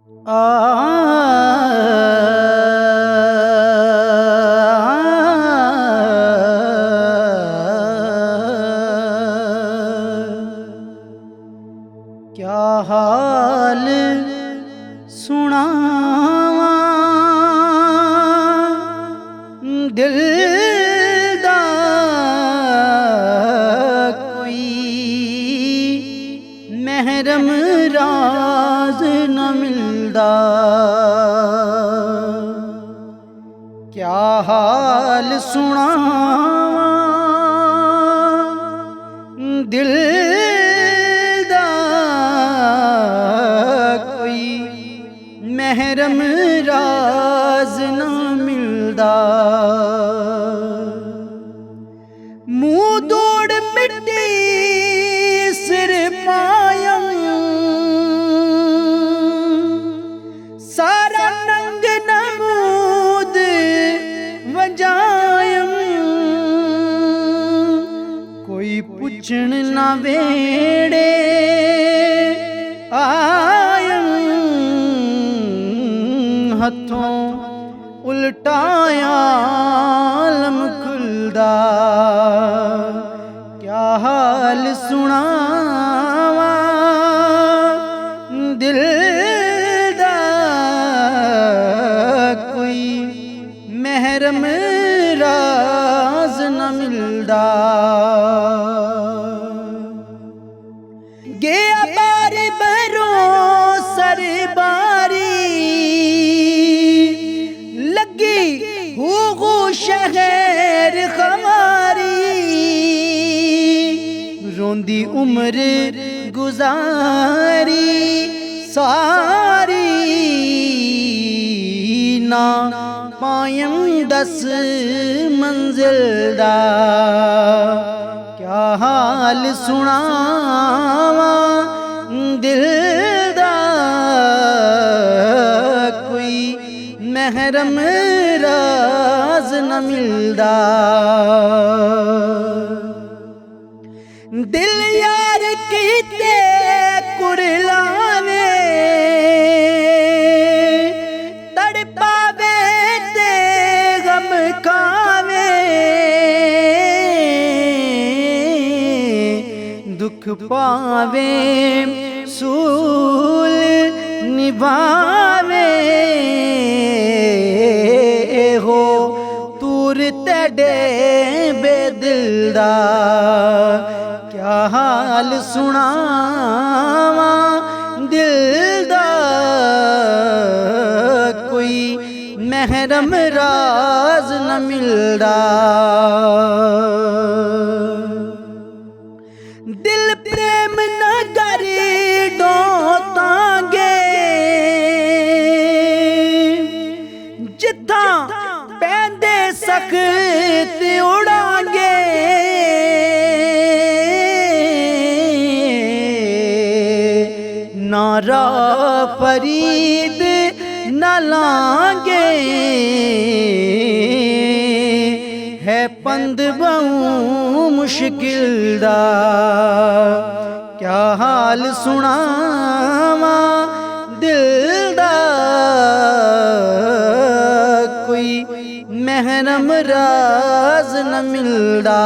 क्या हाल सुनावा दिल दा कोई महरम राज न मिलदा। क्या हाल सुनावा दिल दा कोई महरम राज न मिलदा। मुँह दौड़ मिट्टी सिर पायम सारा नंग नमूद वजायम कोई पुछण ना वेड़े आयम हथों उल्टाया आलम खुलदा। क्या हाल सुनावा दिल दा कोई महरम राज न मिलदा। गया बारी बरो सरबारी लगी हो शहर खमारी रोंदी उम्र गुजारी सारी ना पायम 10 मंजिल दा। क्या हाल सुनावा दिल दा कोई महरम राज न मिलदा। दिल यार कीते कुरलावे तड़पावे ते गम खावे दुख पावे सूल निभावे हो तूर तेडे बेदिल दा। क्या हाल सुनावा दिल दा कोई महरम राज न मिलदा। दिल प्रेम नगर डोतांगे जिथा पैंदे सख्त उड़ांगे नारा फरीद न लांगे है पंद बहु मुश्किल दा। क्या हाल सुनावा दिल दा कोई महरम राज न मिलदा।